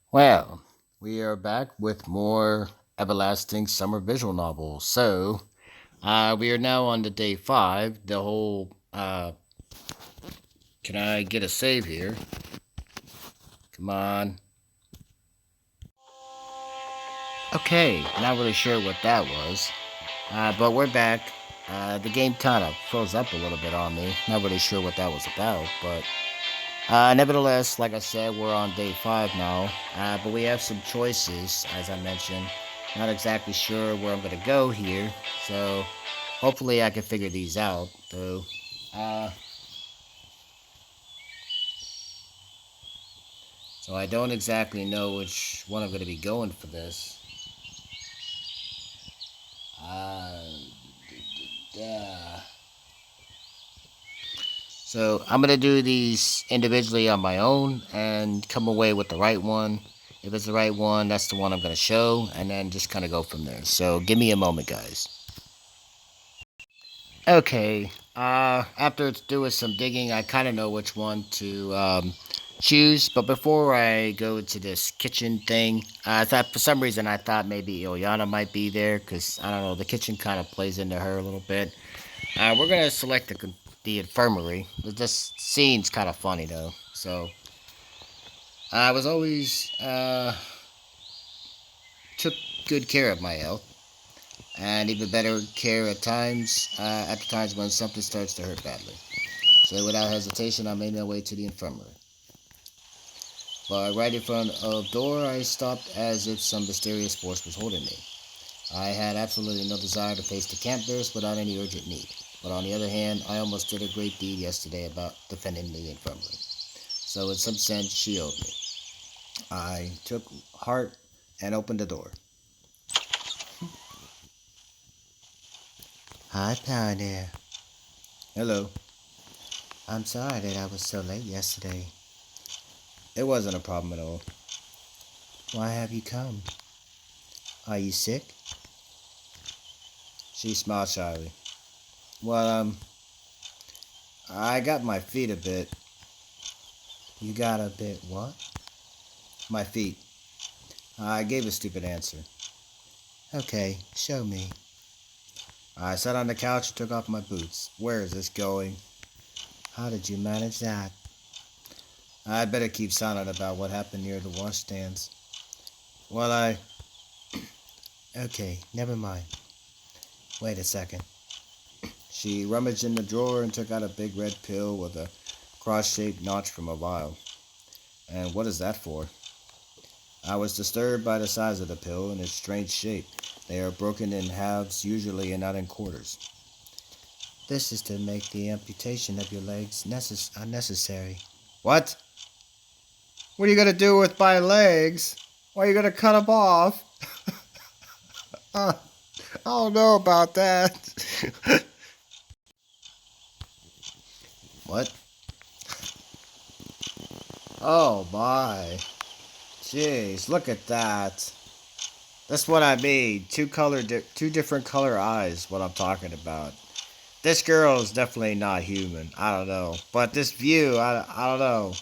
Well, we are back with more everlasting summer visual novels. We are now on to day five. The whole. Can I get a save here? Come on. Okay, not really sure what that was, but we're back. The game kind of froze up a little bit on me. Not really sure what that was about, but nevertheless, like I said, we're on day five now. But we have some choices, as I mentioned. Not exactly sure where I'm gonna go here, so hopefully I can figure these out. Though, uh, so I don't exactly know which one I'm gonna be going for this. Uh, so I'm gonna do these individually on my own and come away with the right one. If it's the right one, that's the one I'm gonna show, and then just kind of go from there. So give me a moment, guys. Okay. After doing some digging, I kind of know which one to choose. But before I go to this kitchen thing, I thought for some reason I thought maybe Ilyana might be there because I don't know. The kitchen kind of plays into her a little bit. We're gonna select the infirmary. This scene's kind of funny though. So I was always took good care of my health, and even better care at the times when something starts to hurt badly. So without hesitation, I made my way to the infirmary. But right in front of the door, I stopped as if some mysterious force was holding me. I had absolutely no desire to face the camp nurse without any urgent need. But on the other hand, I almost did a great deed yesterday about defending the infirmary. So in some sense, she owed me. I took heart and opened the door. Hi, Pioneer. Hello. I'm sorry that I was so late yesterday. It wasn't a problem at all. Why have you come? Are you sick? She smiled shyly. Well, I got my feet a bit. You got a bit what? My feet. I gave a stupid answer. Okay, show me. I sat on the couch and took off my boots. Where is this going? How did you manage that? I'd better keep silent about what happened near the washstands. Well, Okay, never mind. Wait a second. She rummaged in the drawer and took out a big red pill with a cross-shaped notch from a vial. And what is that for? I was disturbed by the size of the pill and its strange shape. They are broken in halves usually and not in quarters. This is to make the amputation of your legs unnecessary. What? What are you going to do with my legs? Why are you going to cut them off? I don't know about that. What? Oh my. Jeez, look at that. That's what I mean. Two different color eyes. What I'm talking about. This girl is definitely not human. I don't know, but this view, I don't know.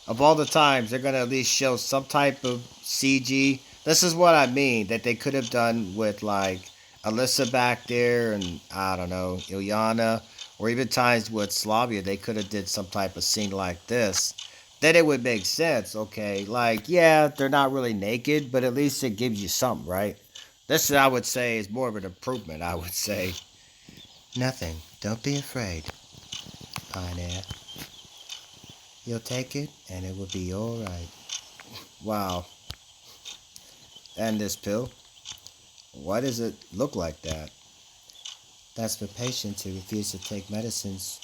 Of all the times, they're gonna at least show some type of CG. This is what I mean that they could have done with like Alyssa back there, and I don't know Ilyana, or even times with Slavya. They could have did some type of scene like this. Then it would make sense. Okay, like yeah, they're not really naked, but at least it gives you something, right? This I would say is more of an improvement. I would say. Nothing. Don't be afraid, Pioneer. You'll take it, and it will be all right. Wow. And this pill? Why does it look like that? That's for patients who refuse to take medicines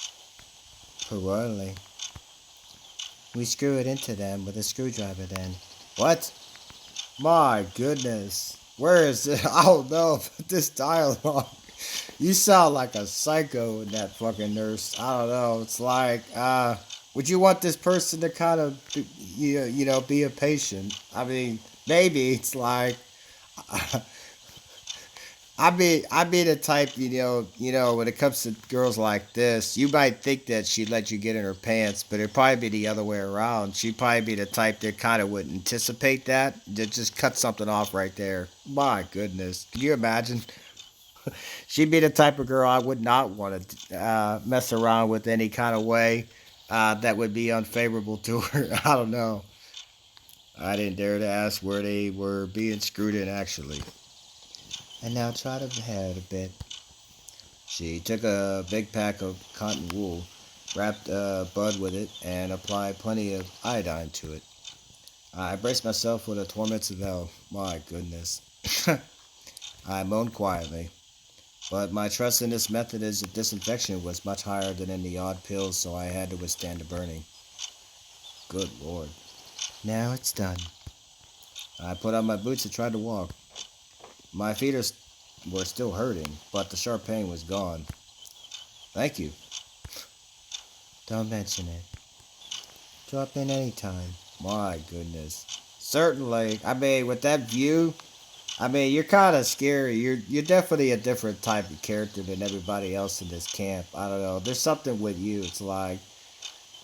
periodically. We screw it into them with a screwdriver then. What? My goodness. Where is it? I don't know. This dialogue. You sound like a psycho in that fucking nurse. I don't know. It's like, would you want this person to kind of, be a patient? I mean, maybe it's like, I be the type, when it comes to girls like this, you might think that she'd let you get in her pants, but it'd probably be the other way around. She'd probably be the type that kind of would anticipate that just cut something off right there. My goodness, can you imagine? She'd be the type of girl I would not want to mess around with any kind of way that would be unfavorable to her. I don't know. I didn't dare to ask where they were being screwed in actually. And now try to head a bit. She took a big pack of cotton wool, wrapped Bud with it, and applied plenty of iodine to it. I braced myself for the torments of hell. My goodness. I moaned quietly, but my trust in this method as a disinfection was much higher than in the odd pills, so I had to withstand the burning. Good Lord. Now it's done. I put on my boots and tried to walk. My feet were still hurting, but the sharp pain was gone. Thank you. Don't mention it. Drop in any time. My goodness. Certainly. I mean, with that view, I mean, you're kind of scary. You're definitely a different type of character than everybody else in this camp. I don't know. There's something with you. It's like,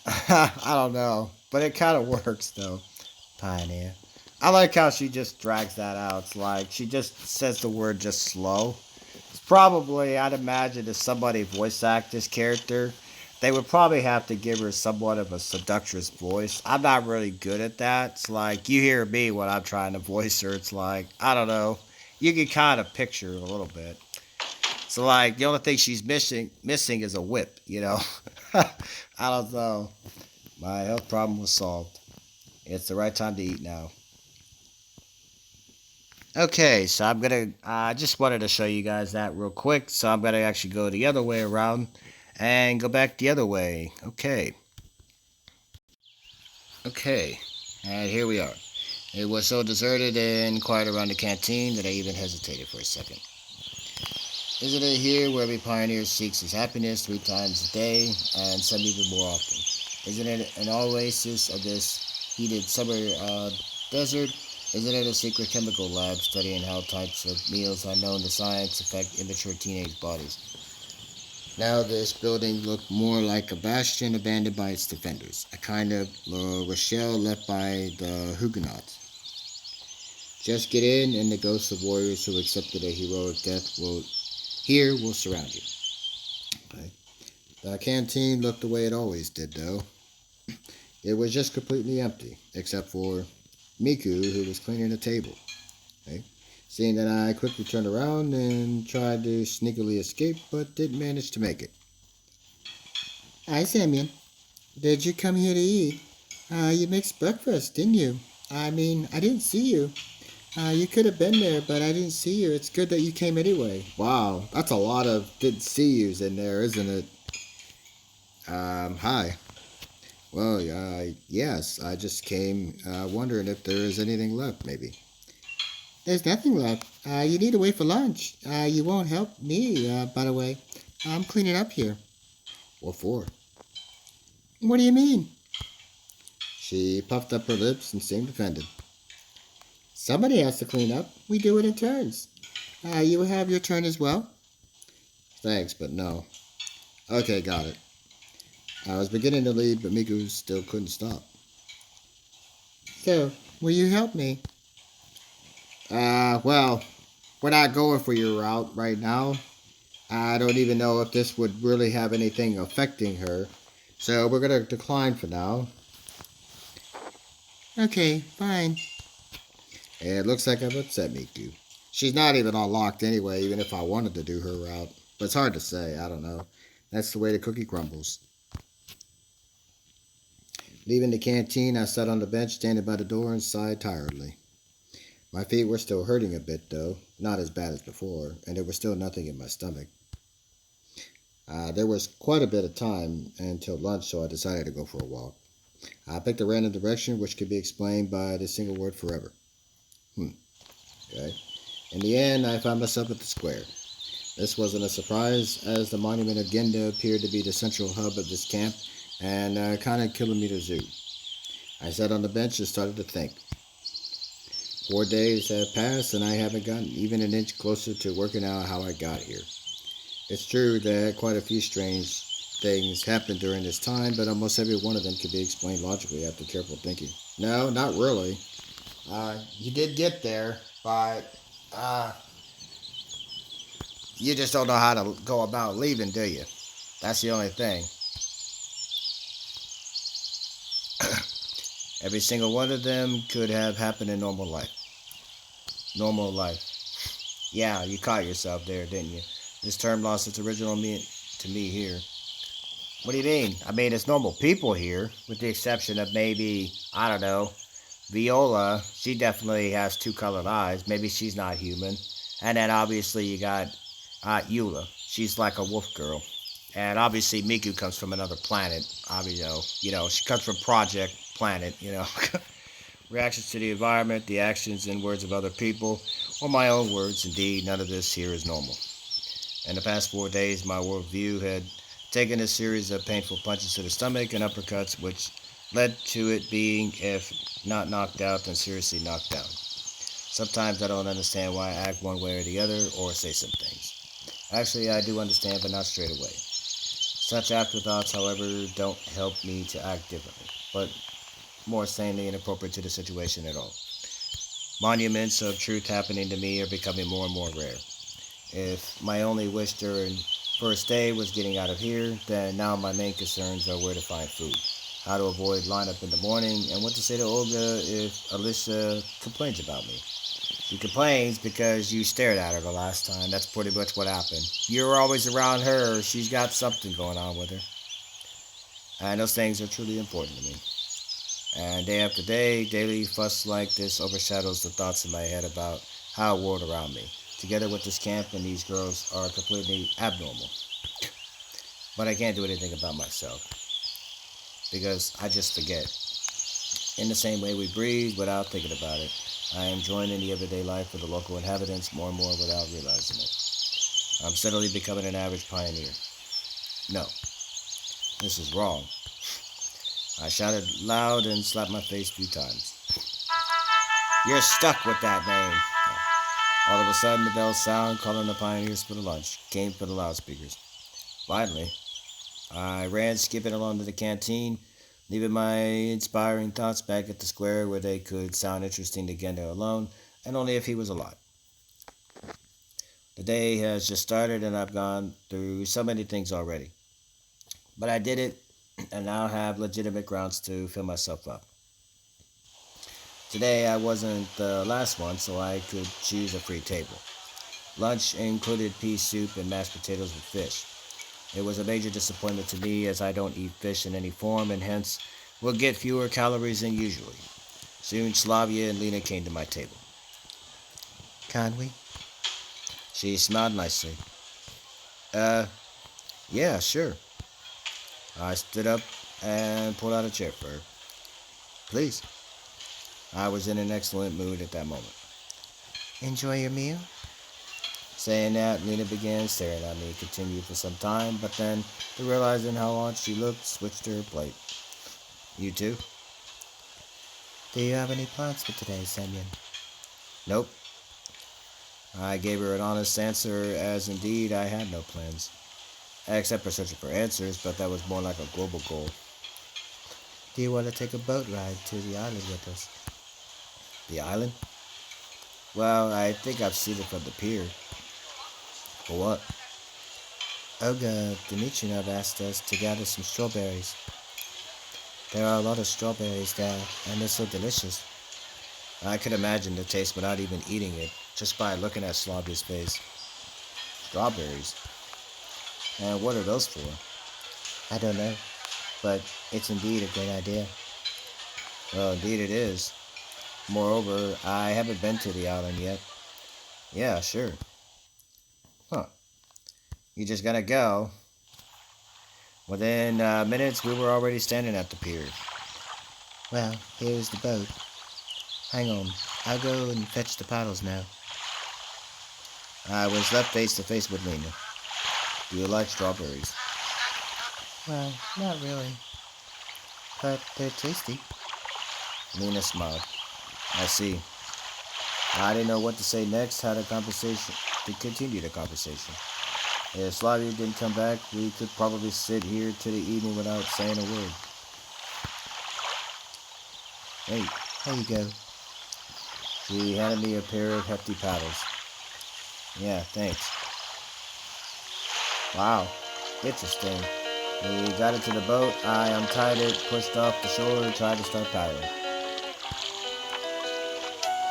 I don't know, but it kind of works though. Pioneer. I like how she just drags that out. It's like she just says the word just slow. It's probably, I'd imagine, if somebody voice act this character, they would probably have to give her somewhat of a seductress voice. I'm not really good at that. It's like you hear me when I'm trying to voice her. It's like, I don't know. You can kind of picture a little bit. So like the only thing she's missing is a whip. I don't know. My health problem was solved. It's the right time to eat now. Okay, so I just wanted to show you guys that real quick. So I'm gonna actually go the other way around and go back the other way. Okay, okay, and here we are. It was so deserted and quiet around the canteen that I even hesitated for a second. Isn't it here where every pioneer seeks his happiness 3 times a day and some even more often? Isn't it an oasis of this heated summer desert? Isn't it a secret chemical lab studying how types of meals unknown to science affect immature teenage bodies? Now this building looked more like a bastion abandoned by its defenders, a kind of La Rochelle left by the Huguenots. Just get in, and the ghosts of warriors who accepted a heroic death will surround you. Okay. The canteen looked the way it always did, though. It was just completely empty, except for Miku, who was cleaning the table. Okay. Seeing that, I quickly turned around and tried to sneakily escape, but didn't manage to make it. Hi, Samuel. Did you come here to eat? You mixed breakfast, didn't you? I mean, I didn't see you. You could have been there, but I didn't see you. It's good that you came anyway. Wow, that's a lot of didn't see yous in there, isn't it? Hi. Well, yes, I just came wondering if there is anything left, maybe. There's nothing left. You need to wait for lunch. You won't help me, by the way. I'm cleaning up here. What for? What do you mean? She puffed up her lips and seemed offended. Somebody has to clean up. We do it in turns. You will have your turn as well? Thanks, but no. Okay, got it. I was beginning to leave, but Miku still couldn't stop. So, will you help me? Well, we're not going for your route right now. I don't even know if this would really have anything affecting her. So we're going to decline for now. Okay, fine. It looks like I've upset Miku. She's not even unlocked anyway, even if I wanted to do her route. But it's hard to say, I don't know. That's the way the cookie crumbles. Leaving the canteen, I sat on the bench standing by the door and sighed tiredly. My feet were still hurting a bit, though, not as bad as before, and there was still nothing in my stomach. There was quite a bit of time until lunch, so I decided to go for a walk. I picked a random direction, which could be explained by the single word forever. Okay. In the end, I found myself at the square. This wasn't a surprise, as the monument of Genda appeared to be the central hub of this camp and kind of kilometer zoo. I sat on the bench and started to think. 4 days have passed and I haven't gotten even an inch closer to working out how I got here. It's true that quite a few strange things happened during this time, but almost every one of them can be explained logically after careful thinking. No, not really. You did get there, but you just don't know how to go about leaving, do you? That's the only thing. Every single one of them could have happened in normal life. Normal life. Yeah, you caught yourself there, didn't you? This term lost its original meaning to me here. What do you mean? I mean, it's normal people here, with the exception of maybe, I don't know, Viola. She definitely has two colored eyes. Maybe she's not human. And then obviously you got Eula. She's like a wolf girl. And obviously Miku comes from another planet. Obviously, she comes from Project Planet. Reactions to the environment, the actions and words of other people, or my own words. Indeed, none of this here is normal. In the past 4 days, my worldview had taken a series of painful punches to the stomach and uppercuts, which led to it being, if not knocked out, then seriously knocked down. Sometimes I don't understand why I act one way or the other, or say some things. Actually, I do understand, but not straight away. Such afterthoughts, however, don't help me to act differently, but more sanely and appropriate to the situation at all. Monuments of truth happening to me are becoming more and more rare. If my only wish during first day was getting out of here, then now my main concerns are where to find food, how to avoid lineup in the morning, and what to say to Olga if Alicia complains about me. She complains because you stared at her the last time. That's pretty much what happened. You're always around her. She's got something going on with her. And those things are truly important to me. And day after day, daily fuss like this overshadows the thoughts in my head about how the world around me, together with this camp and these girls, are completely abnormal. But I can't do anything about myself, because I just forget. In the same way we breathe without thinking about it, I am joining the everyday life of the local inhabitants more and more without realizing it. I'm steadily becoming an average pioneer. No, this is wrong. I shouted loud and slapped my face a few times. You're stuck with that name. All of a sudden, the bells sound, calling the pioneers for the lunch, came from the loudspeakers. Finally, I ran skipping along to the canteen, leaving my inspiring thoughts back at the square where they could sound interesting to Gendo alone, and only if he was alive. The day has just started and I've gone through so many things already. But I did it, and now have legitimate grounds to fill myself up. Today I wasn't the last one, so I could choose a free table. Lunch included pea soup and mashed potatoes with fish. It was a major disappointment to me as I don't eat fish in any form and hence will get fewer calories than usually. Soon Slavya and Lena came to my table. Can we? She smiled nicely. Uh, yeah, sure. I stood up and pulled out a chair for her. Please. I was in an excellent mood at that moment. Enjoy your meal? Saying that, Lena began staring at me, continued for some time, but then, realizing how odd she looked, switched to her plate. You too? Do you have any plans for today, Semyon? Nope. I gave her an honest answer, as indeed I had no plans. Except for searching for answers, but that was more like a global goal. Do you want to take a boat ride to the island with us? The island? Well, I think I've seen it from the pier. For what? Olga Dmitriev asked us to gather some strawberries. There are a lot of strawberries there, and they're so delicious. I could imagine the taste without even eating it, just by looking at Slavya's face. Strawberries? And what are those for? I don't know, but it's indeed a great idea. Well, indeed it is. Moreover, I haven't been to the island yet. Yeah, sure. Huh. You just gotta go. Within minutes, we were already standing at the pier. Well, here's the boat. Hang on, I'll go and fetch the paddles now. I was left face to face with Lena. Do you like strawberries? Well, not really. But they're tasty. Lena smiled. I see. I didn't know what to say next, had a conversation to continue the conversation. If Slavia didn't come back, we could probably sit here to the evening without saying a word. Hey, here you go. She handed me a pair of hefty paddles. Yeah, thanks. Wow, interesting. We got into the boat, I untied it, pushed off the shore, and tried to start paddling.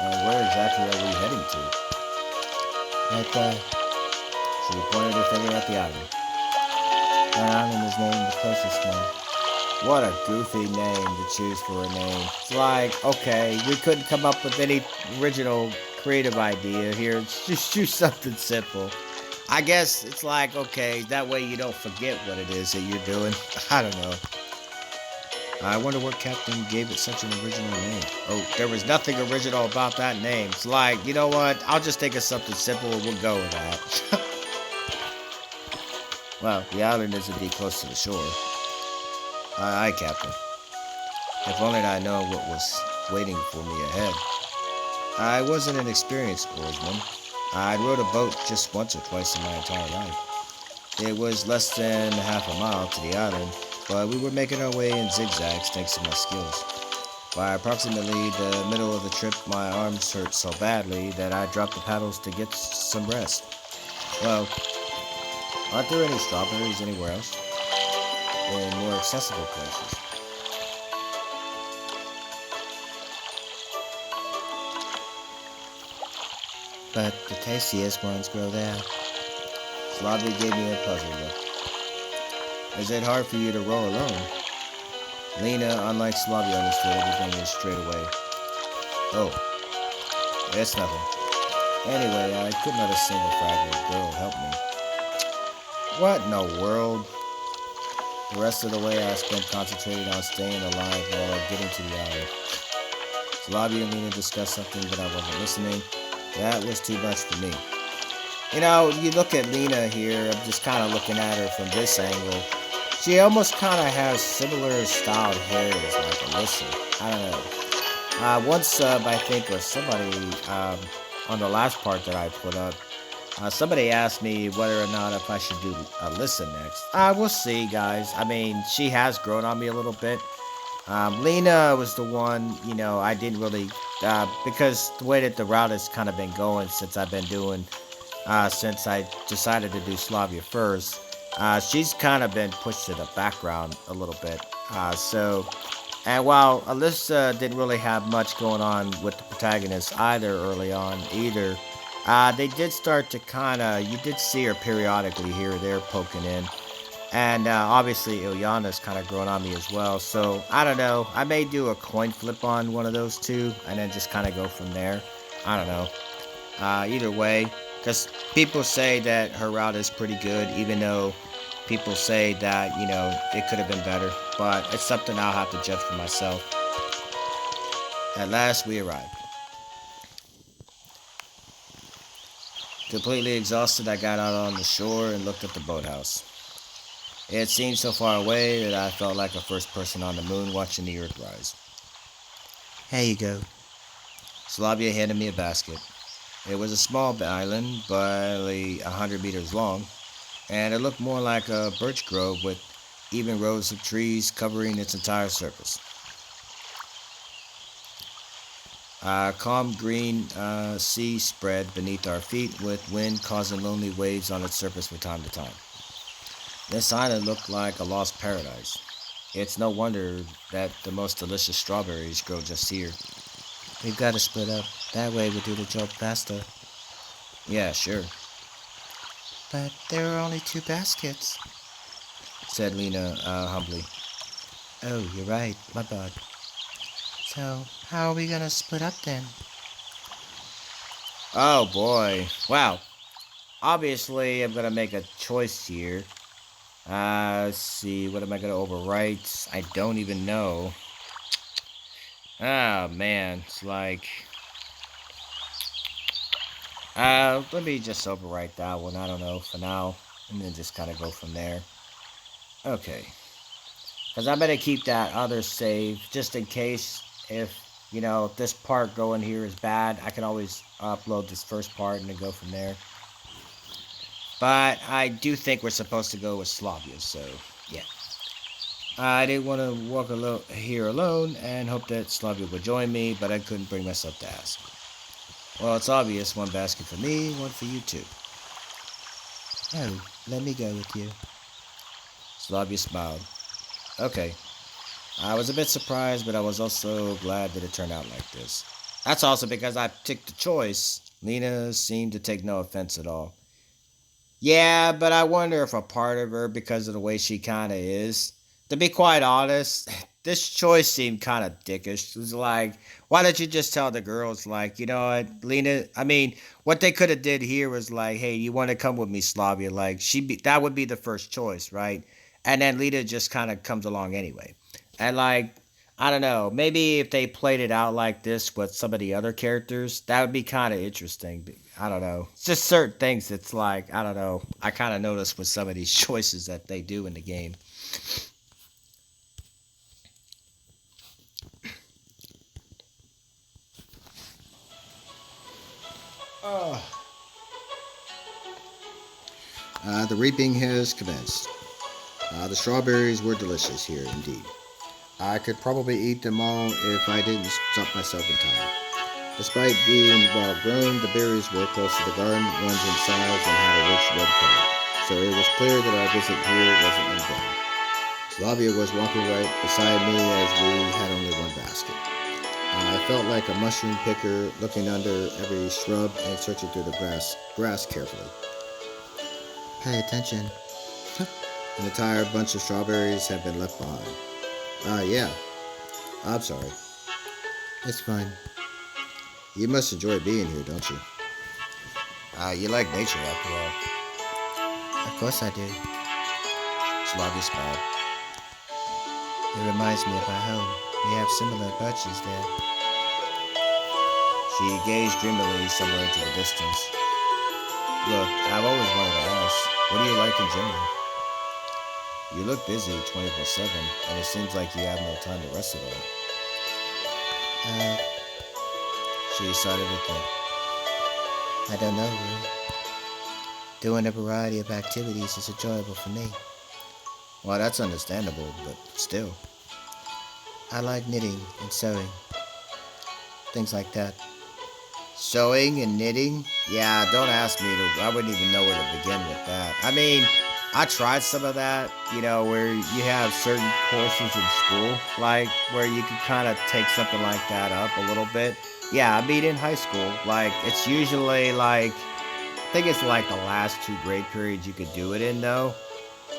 And where exactly are we heading to? Right there. She pointed her finger at the island. That island is named the closest one. What a goofy name to choose for a name. It's like, okay, we couldn't come up with any original creative idea here. Just choose something simple. I guess it's like, okay, that way you don't forget what it is that you're doing. I don't know. I wonder what captain gave it such an original name. Oh, there was nothing original about that name. It's like, you know what? I'll just think of something simple and we'll go with that. Well, the island is indeed close to the shore. Aye, Captain. If only I'd known what was waiting for me ahead. I wasn't an experienced oarsman. I'd rowed a boat just once or twice in my entire life. It was less than half a mile to the island, but we were making our way in zigzags thanks to my skills. By approximately the middle of the trip, my arms hurt so badly that I dropped the paddles to get some rest. Well, aren't there any strawberries anywhere else? In more accessible places? But the tastiest ones grow there. Slavya gave me a puzzled look. Is it hard for you to row alone? Lena, unlike Slavia, understood everything straight away. Oh, it's nothing. Anyway, I couldn't let a single fragile girl help me. What in the world? The rest of the way I spent concentrating on staying alive while getting to the island. Slavia and Lena discussed something, but I wasn't listening. That was too much for me. You know, you look at Lena here, I'm just kind of looking at her from this angle. She almost kind of has similar styled hair as like Alyssa. I don't know. One sub, I think, or somebody on the last part that I put up, somebody asked me whether or not if I should do Alyssa next. We'll see, guys. I mean, she has grown on me a little bit. Lena was the one, you know, I didn't really, because the way that the route has kind of been going since I've been doing, since I decided to do Slavia first, she's kind of been pushed to the background a little bit. And while Alyssa didn't really have much going on with the protagonist either early on either, they did start to kind of, you did see her periodically here or there poking in. And obviously, Ilyana's kind of grown on me as well. So, I don't know. I may do a coin flip on one of those two and then just kind of go from there. I don't know. Either way, because people say that her route is pretty good, even though people say that, you know, it could have been better. But it's something I'll have to judge for myself. At last, we arrived. Completely exhausted, I got out on the shore and looked at the boathouse. It seemed so far away that I felt like a first person on the moon watching the earth rise. Here you go. Slavia handed me a basket. It was a small island, barely 100 meters long, and it looked more like a birch grove with even rows of trees covering its entire surface. A calm green sea spread beneath our feet, with wind causing lonely waves on its surface from time to time. This island looked like a lost paradise. It's no wonder that the most delicious strawberries grow just here. We've got to split up. That way we'll do the job faster. Yeah, sure. But there are only 2 baskets, said Lena humbly. Oh, you're right. My bad. So, how are we gonna split up then? Oh boy. Wow. Obviously, I'm gonna make a choice here. Let's see. What am I gonna overwrite? I don't even know. Oh man, it's like. Let me just overwrite that one. I don't know for now, and then just kind of go from there. Okay. Because I'm gonna keep that other save just in case if you know, if this part going here is bad, I can always upload this first part and then go from there. But I do think we're supposed to go with Slavia, so yeah. I didn't want to walk here alone and hope that Slavia would join me, but I couldn't bring myself to ask. Well, it's obvious, one basket for me, one for you too. Oh, let me go with you. Slavia smiled. Okay. I was a bit surprised, but I was also glad that it turned out like this. That's also because I took the choice. Lena seemed to take no offense at all. Yeah, but I wonder if a part of her, because of the way she kind of is. To be quite honest, this choice seemed kind of dickish. It was like, why don't you just tell the girls, like, you know what, Lena? I mean, what they could have did here was like, hey, you want to come with me, Slavia? Like, that would be the first choice, right? And then Lena just kind of comes along anyway. And like, I don't know, maybe if they played it out like this with some of the other characters, that would be kind of interesting. I don't know. It's just certain things that's like, I don't know. I kind of notice with some of these choices that they do in the game. The reaping has commenced. The strawberries were delicious here indeed. I could probably eat them all if I didn't stop myself in time. Despite being well grown, the berries were close to the garden, ones in size and had a rich red color. So it was clear that our visit here wasn't in vain. Slavia was walking right beside me as we had only one basket. I felt like a mushroom picker looking under every shrub and searching through the grass carefully. Pay attention. An entire bunch of strawberries had been left behind. Yeah. I'm sorry. It's fine. You must enjoy being here, don't you? You like nature after all. Of course I do. Slavia smiled. It reminds me of our home. We have similar birches there. She gazed dreamily somewhere into the distance. Look, I've always wanted to ask, what do you like in general? You look busy 24/7, and it seems like you have no time to rest at all. Uh, she decided to think. I don't know, really. Doing a variety of activities is enjoyable for me. Well, that's understandable, but still. I like knitting and sewing. Things like that. Sewing and knitting? Yeah, don't ask me to. I wouldn't even know where to begin with that. I mean, I tried some of that, you know, where you have certain courses in school, like where you could kind of take something like that up a little bit. Yeah, I mean, in high school, like, it's usually like, I think it's like the last two grade periods you could do it in, though.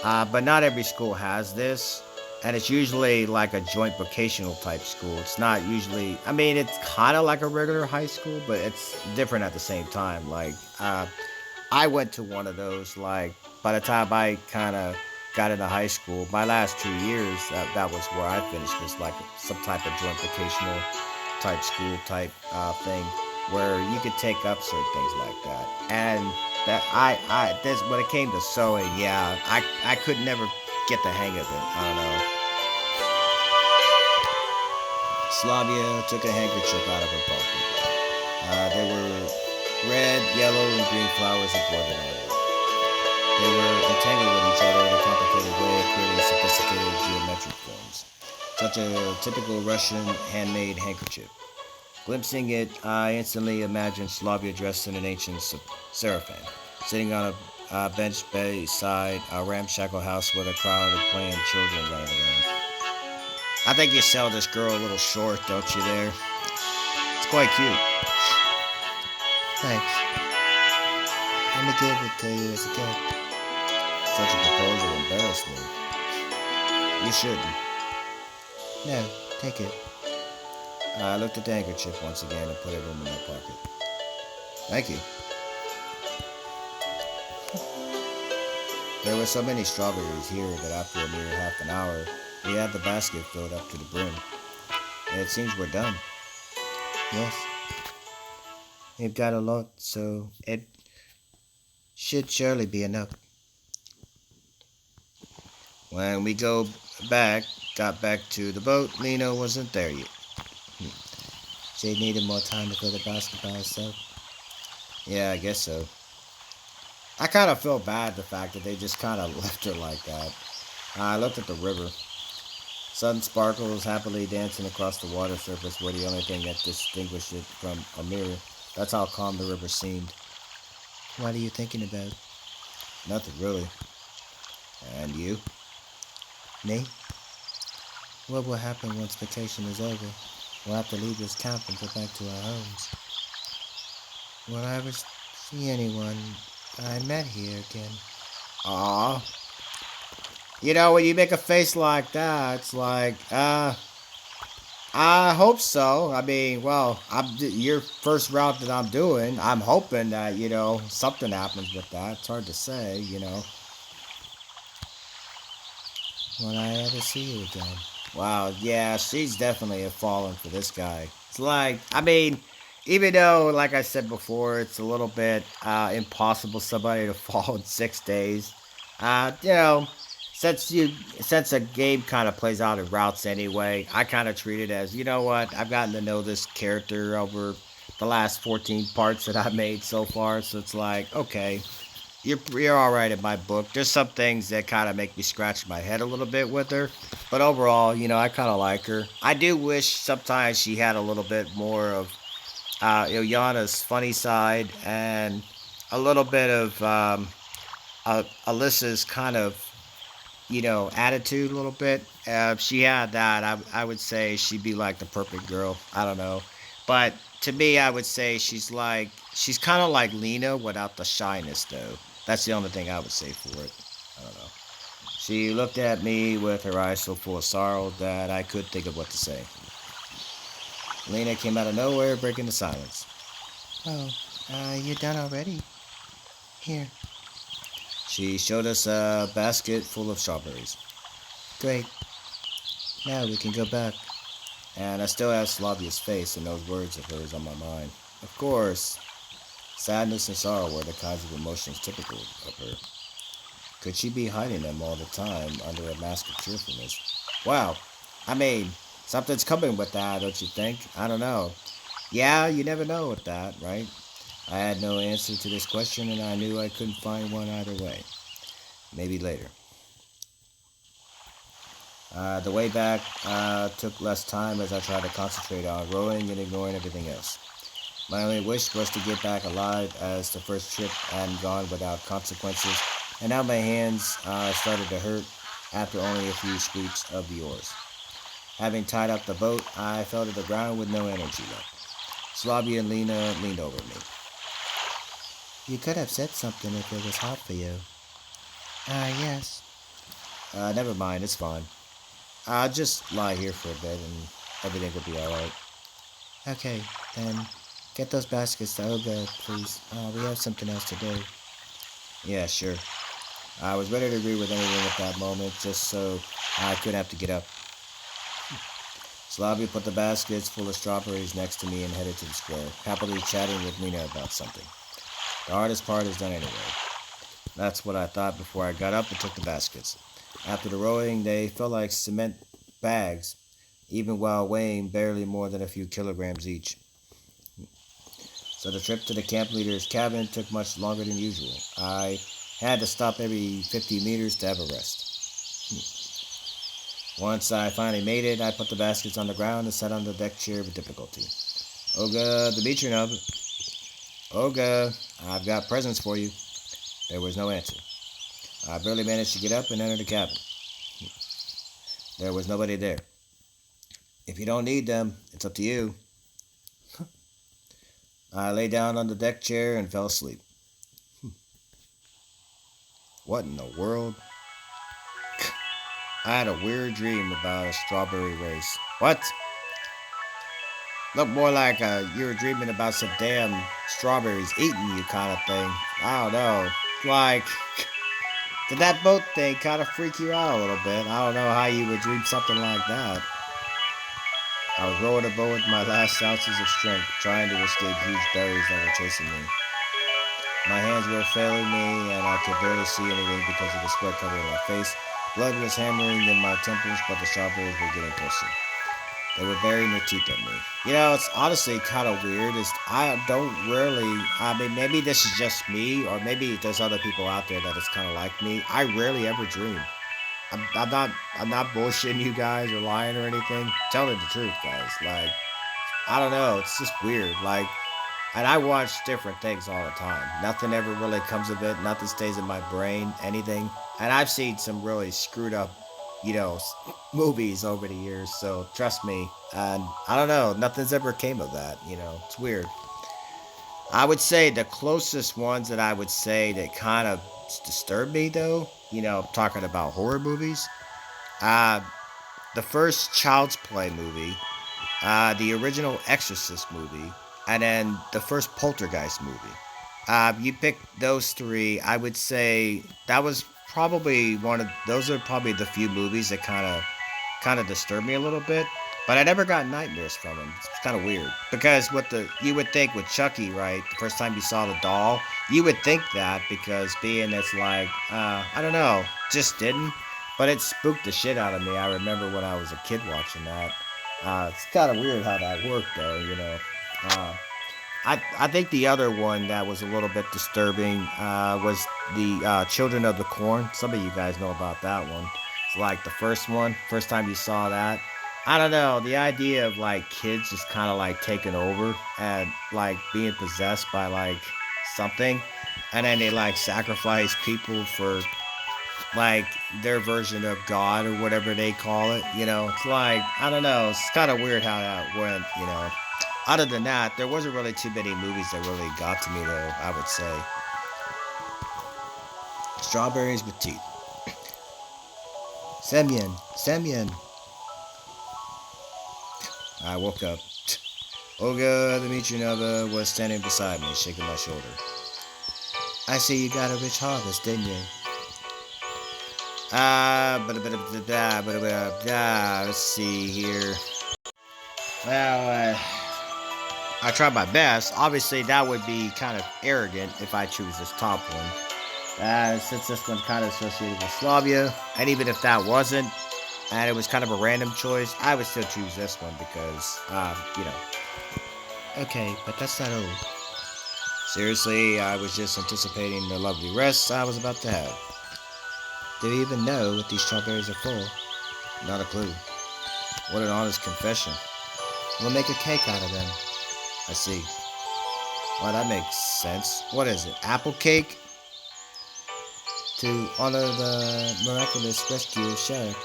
But not every school has this. And it's usually like a joint vocational type school. It's not usually, I mean, it's kind of like a regular high school, but it's different at the same time. Like, I went to one of those, like, by the time I kind of got into high school, my last 2 years, that was where I finished, was like some type of joint vocational type school type thing where you could take up certain things like that. And that this when it came to sewing, yeah, I could never get the hang of it. I don't know. Slavia took a handkerchief out of her pocket. There were red, yellow, and green flowers embroidered on it. They were entangled with each other in a complicated way, creating sophisticated geometric forms, such a typical Russian handmade handkerchief. Glimpsing it, I instantly imagined Slavia dressed in an ancient seraphim, sitting on a bench beside a ramshackle house with a crowd of playing children running around. I think you sell this girl a little short, don't you there? It's quite cute. Thanks. Let me give it to you as a gift. Such a proposal embarrassed me. You shouldn't. No, take it. I looked at the handkerchief once again and put it in my pocket. Thank you. There were so many strawberries here that after a mere half an hour, we had the basket filled up to the brim. And it seems we're done. Yes. We've got a lot, so it should surely be enough. When we got back to the boat, Lena wasn't there yet. She needed more time to throw the basketball, so. Yeah, I guess so. I kind of feel bad the fact that they just kind of left her like that. I looked at the river. Sun sparkles happily dancing across the water surface were the only thing that distinguished it from a mirror. That's how calm the river seemed. What are you thinking about? Nothing really. And you? Me? What will happen once vacation is over? We'll have to leave this camp and go back to our homes. Will I ever see anyone I met here again? Aw. You know, when you make a face like that, it's like, I hope so. I mean, well, your first route that I'm doing. I'm hoping that something happens with that. It's hard to say. Will I ever see you again? Wow, yeah, she's definitely a fallen for this guy. It's like, I mean, even though, like I said before, it's a little bit impossible somebody to fall in 6 days. Uh, you know, since you since a game kind of plays out in routes anyway, I kind of treat it as, you know what, I've gotten to know this character over the last 14 parts that I've made so far, so it's like, okay, you're all right in my book. There's some things that kind of make me scratch my head a little bit with her, but overall, I kind of like her. I do wish sometimes she had a little bit more of Ilyana's funny side and a little bit of Alyssa's kind of attitude a little bit. If she had that, I would say she'd be like the perfect girl. I don't know, but to me, I would say she's kind of like Lena without the shyness, though. That's the only thing I would say for it. I don't know. She looked at me with her eyes so full of sorrow that I couldn't think of what to say. Lena came out of nowhere, breaking the silence. Oh, you're done already? Here. She showed us a basket full of strawberries. Great. Now we can go back. And I still have Slavya's face and those words of hers on my mind. Of course, sadness and sorrow were the kinds of emotions typical of her. Could she be hiding them all the time under a mask of cheerfulness? Wow. I mean, something's coming with that, don't you think? I don't know. Yeah, you never know with that, right? I had no answer to this question, and I knew I couldn't find one either way. Maybe later. The way back took less time as I tried to concentrate on rowing and ignoring everything else. My only wish was to get back alive as the first trip hadn't gone without consequences, and now my hands started to hurt after only a few sweeps of the oars. Having tied up the boat, I fell to the ground with no energy left. Slavia and Lena leaned over me. You could have said something if it was hot for you. Yes. Never mind, it's fine. I'll just lie here for a bit and everything will be alright. Okay, then get those baskets to Olga, please. We have something else to do. Yeah, sure. I was ready to agree with anything at that moment, just so I couldn't have to get up. Slavia put the baskets full of strawberries next to me and headed to the square, happily chatting with Lena about something. The hardest part is done anyway. That's what I thought before I got up and took the baskets. After the rowing, they felt like cement bags, even while weighing barely more than a few kilograms each. So the trip to the camp leader's cabin took much longer than usual. I had to stop every 50 meters to have a rest. Once I finally made it, I put the baskets on the ground and sat on the deck chair with difficulty. Olga Dmitrinov. Olga, I've got presents for you. There was no answer. I barely managed to get up and enter the cabin. There was nobody there. If you don't need them, it's up to you. I lay down on the deck chair and fell asleep. What in the world? I had a weird dream about a strawberry race. What? Looked more like you were dreaming about some damn strawberries eating you kind of thing. I don't know. Like, did that boat thing kind of freak you out a little bit? I don't know how you would dream something like that. I was rowing a boat with my last ounces of strength, trying to escape huge berries that were chasing me. My hands were failing me, and I could barely see anything because of the sweat covering my face. Blood was hammering in my temples, but the strawberries were getting closer. They were baring their teeth at me. You know, it's honestly kind of weird. Is I don't really. I mean, maybe this is just me, or maybe there's other people out there that is kind of like me. I rarely ever dream. I'm not. I'm not bullshitting you guys or lying or anything. Telling the truth, guys. Like, I don't know. It's just weird. Like, and I watch different things all the time. Nothing ever really comes of it. Nothing stays in my brain. Anything. And I've seen some really screwed up, movies over the years. So trust me. And I don't know. Nothing's ever came of that. It's weird. I would say the closest ones that I would say that kind of disturb me, though. Talking about horror movies. Uh, the first Child's Play movie, the original Exorcist movie, and then the first Poltergeist movie. You picked those three. I would say that was probably one of those are probably the few movies that kind of disturbed me a little bit. But I never got nightmares from them. It's kind of weird because you would think with Chucky, right? The first time you saw the doll, you would think that because being it's like I don't know, just didn't. But it spooked the shit out of me. I remember when I was a kid watching that. It's kind of weird how that worked, though. I think the other one that was a little bit disturbing was the Children of the Corn. Some of you guys know about that one. It's like the first one, first time you saw that. I don't know, the idea of like kids just kind of like taking over and like being possessed by like something, and then they like sacrifice people for like their version of God or whatever they call it. It's like I don't know. It's kind of weird how that went. Other than that, there wasn't really too many movies that really got to me, though, I would say. Strawberries with teeth. Semyon. Semyon. I woke up. Olga Dmitryevna was standing beside me, shaking my shoulder. I see you got a rich harvest, didn't you? Let's see here. Well, I tried my best. Obviously, that would be kind of arrogant if I choose this top one. Since this one's kind of associated with Slavya, and even if that wasn't, and it was kind of a random choice, I would still choose this one because, Okay, but that's not old. Seriously, I was just anticipating the lovely rest I was about to have. Do you even know what these strawberries are for? Not a clue. What an honest confession. We'll make a cake out of them. I see. Well, that makes sense. What is it? Apple cake? To honor the miraculous rescue of Sherrick.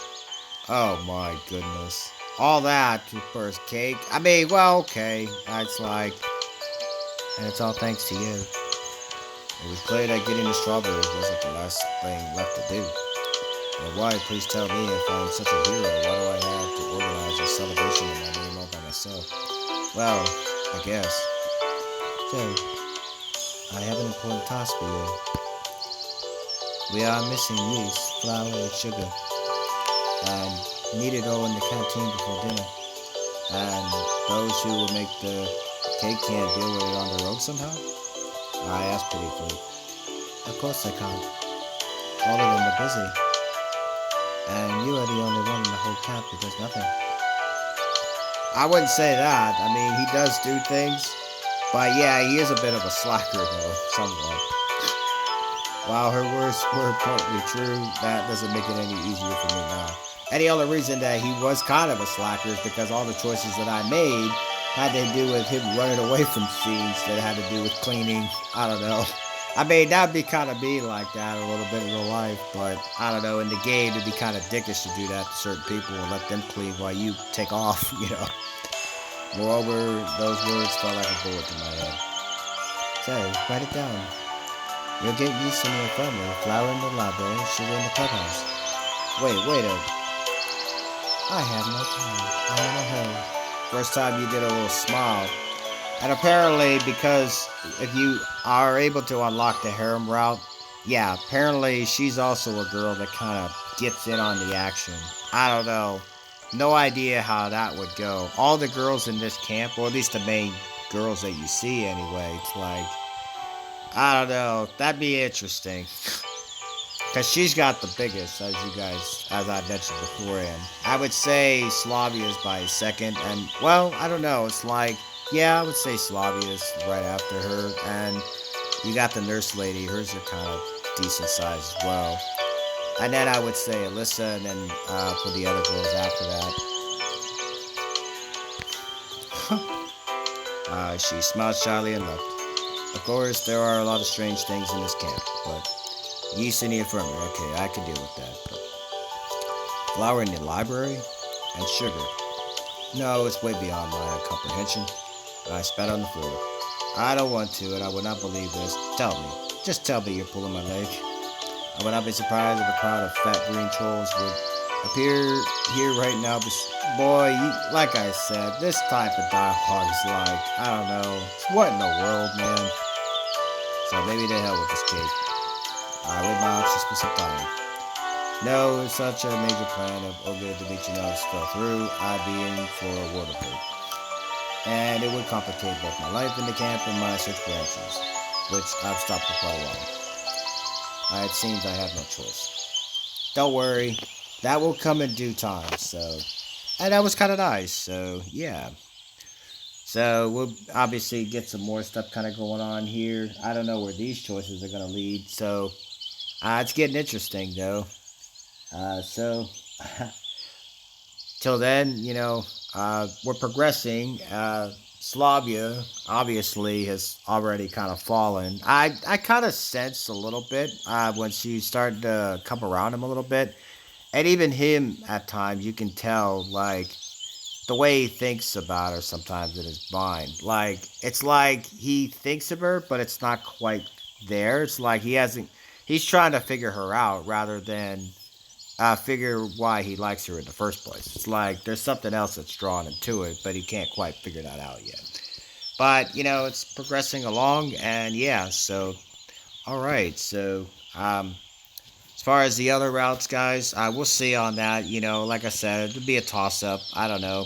Oh my goodness. All that to first cake? I mean, well, okay. That's like... And it's all thanks to you. It was clear that getting the strawberries wasn't the last thing left to do. But why, please tell me, if I'm such a hero, why do I have to organize a celebration in my name all by myself? Well, I guess. So, I have an important task for you. We are missing yeast, flour, and sugar. And need it all in the canteen before dinner. And those who will make the cake can't deal with it on their own somehow? I asked pitifully. Of course they can't. All of them are busy. And you are the only one in the whole camp who does nothing. I wouldn't say that. I mean, he does do things. But yeah, he is a bit of a slacker, though, somewhat. While her words were partly true, that doesn't make it any easier for me now. And the only reason that he was kind of a slacker is because all the choices that I made had to do with him running away from scenes that had to do with cleaning. I don't know. I mean, that'd be kind of me like that a little bit in real life, but I don't know. In the game, it'd be kind of dickish to do that to certain people and let them clean while you take off, Moreover, those words felt like a bullet to my head. So, write it down. You'll get yeast in the infirmary, flour in the library, sugar in the clubhouse. Wait I have no time. I'm in a hurry. First time you did a little smile. And apparently, because if you are able to unlock the harem route, yeah, apparently she's also a girl that kind of gets in on the action. I don't know. No idea how that would go. All the girls in this camp, or at least the main girls that you see anyway, it's like, I don't know. That'd be interesting. Because she's got the biggest, as I mentioned before. And I would say Slavia is by second. And, well, I don't know. It's like, yeah, I would say Slavia is right after her. And you got the nurse lady. Hers are kind of decent size as well. And then I would say Alyssa, and then for the other girls after that. She smiled shyly and left. Of course, there are a lot of strange things in this camp, but yeast in the affirmative. Okay, I can deal with that. But flour in the library and sugar. No, it's way beyond my comprehension. I spat on the floor. I don't want to, and I would not believe this. Tell me. Just tell me you're pulling my leg. I would not be surprised if a crowd of fat green trolls would appear here right now. Boy, like I said, this type of dialogue is like, I don't know. What in the world, man? So maybe to hell with this cake. I wait my options for some time. No, if such a major plan of Olga Dmitrievna's fell through, I'd be in for a world of hurt. And it would complicate both my life in the camp and my search for answers, which I've stopped for quite a while. It seems I have no choice. Don't worry, that will come in due time, so... And that was kind of nice, so yeah. So we'll obviously get some more stuff kind of going on here. I don't know where these choices are going to lead, so... it's getting interesting, though. So... Till then, we're progressing. Slavia obviously has already kind of fallen. I kind of sensed a little bit when she started to come around him a little bit. And even him at times, you can tell, like, the way he thinks about her sometimes in his mind. Like, it's like he thinks of her, but it's not quite there. It's like he's trying to figure her out rather than figure why he likes her in the first place. It's like there's something else that's drawn him to it, but he can't quite figure that out yet. But, it's progressing along, and yeah, so, alright, so, as far as the other routes, guys, we'll see on that. Like I said, it'll be a toss-up. I don't know.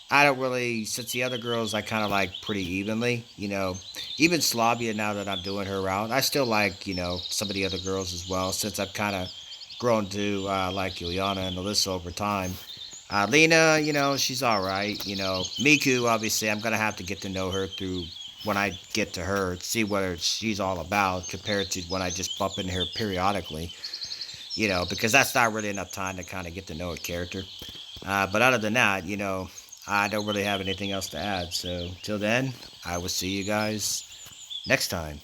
I don't really, since the other girls I kind of like pretty evenly, even Slavia, now that I'm doing her route, I still like, some of the other girls as well, since I've kind of grown to like Juliana and Alyssa over time. Lena, she's alright. Miku, obviously, I'm going to have to get to know her through when I get to her, see what she's all about compared to when I just bump into her periodically, because that's not really enough time to kind of get to know a character. But other than that, I don't really have anything else to add. So, till then, I will see you guys next time.